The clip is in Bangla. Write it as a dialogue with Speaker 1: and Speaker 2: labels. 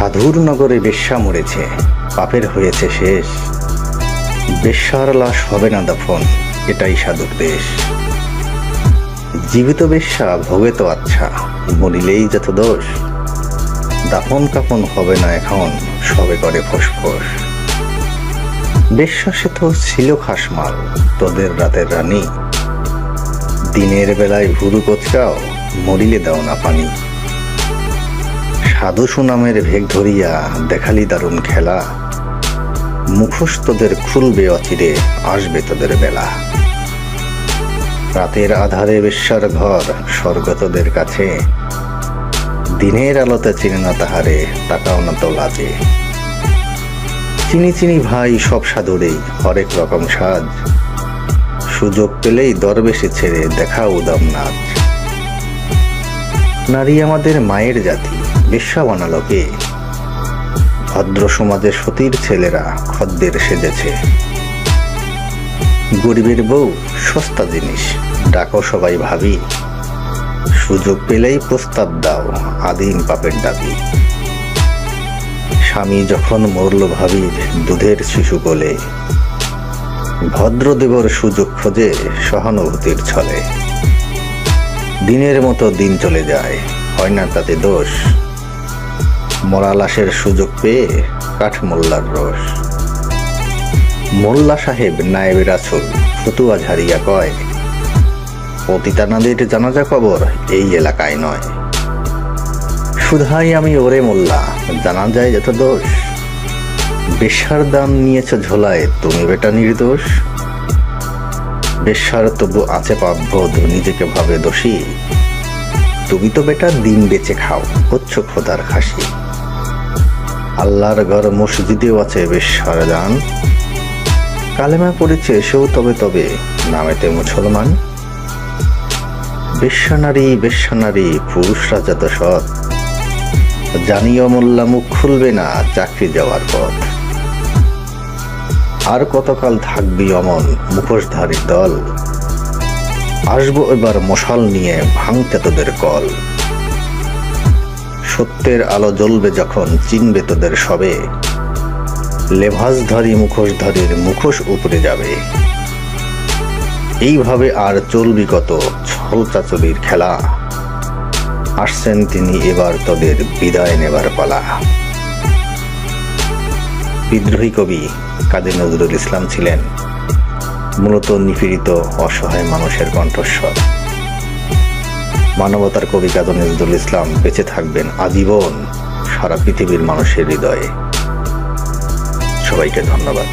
Speaker 1: সাধুর নগরে বেশ্যা মরেছে, পাপের হয়েছে শেষ। বেশ্যার লাশ হবে না দাফন, এটাই সাধুর দেশ। জীবিত বেশ্যা ভোগে তো আচ্ছা, মরিলেই যত দোষ। দাফন কাফন হবে না এখন, সবে করে ফোসফোস। বেশ্যা সে তো ছিল খাসমাল, তোদের রাতের রানী। দিনের বেলায় ভুরু কোচকাও, মরিলে দাও না পানি। সাধু সুনামের ভেগ ধরিয়া দেখালি দারুণ খেলা। মুখোশ তোদের খুলবে অচিরে, আসবে তোদের বেলা। রাতের আধারে বেশ্যার ঘর, স্বর্গ তোদের কাছে। দিনের আলোতে চিনে না তাহারে, তাকাও না তো লাজে। চিনি চিনি ভাই সব সাধুরেই, হরেক রকম সাজ। সুযোগ পেলেই দরবেশে ছেড়ে দেখা উদম নাচ। নারী আমাদের মায়ের জাতি, বেশ্যা বানালো কে? ভদ্র সমাজে সতীর ছেলেরা খদ্দের সেজেছে। গরিবের বউ সস্তা জিনিস, ডাকো সবাই ভাবি। সুযোগ পেলেই প্রস্তাব দাও, আদিম পাপের দাবি। স্বামী যখন মরল ভাবির দুধের শিশু কোলে, ভদ্রদেবর সুযোগ খোঁজে সহানুভূতির ছলে। দিনের মতো দিন চলে যায়, হয় না তাতে দোষ। মরা লাশের সুযোগ পেয়ে কাঠ মোল্লার রোষ। মোল্লা সাহেব নায়েবে রাসূল ফতুয়া ঝাড়িয়া কয়, পতিতানাদের জানাজা কবর এই এলাকায় নয়। শুধাই আমি ওরে মোল্লা, জানা যায় যত দোষ। বেশ্যার দাম নিয়েছ ঝোলায়, তুমি বেটা নির্দোষ। বেশ্যার তবু আছে পাপবোধ, নিজেকে ভাবে দোষী। তুমি তো বেটা দিন বেঁচে খাও, হচ্ছ খোদার খাসি। আল্লাহর ঘর মসজিদেও আছে বেশ্যার দান। কালেমা পড়েছে সেও তবে তবে, নামেতে মুসলমান। বেশ্যা নারী পুরুষরা যত সৎ। জানিও মোল্লা মুখ খুলবে না চাকরি যাওয়ার পথ। আর কতকাল থাকবি অমন মুখোশধারীর দল। আসবো এবার মশাল নিয়ে ভাঙতে তোদের কল। সত্যের আলো জ্বলবে যখন চিনবে তোদের সবে। লেভাসধারী মুখোশধারীর মুখোশ উপরে যাবে। এইভাবে আর চলবি কত ছল চাচলির খেলা। আসছেন তিনি এবার তোদের বিদায় নেবার পালা। বিদ্রোহী কবি কাজী নজরুল ইসলাম ছিলেন মূলত নিপীড়িত অসহায় মানুষের কণ্ঠস্বর। মানবতার কবি কাজী নজরুল ইসলাম বেঁচে থাকবেন আজীবন সারা পৃথিবীর মানুষের হৃদয়ে। সবাইকে ধন্যবাদ।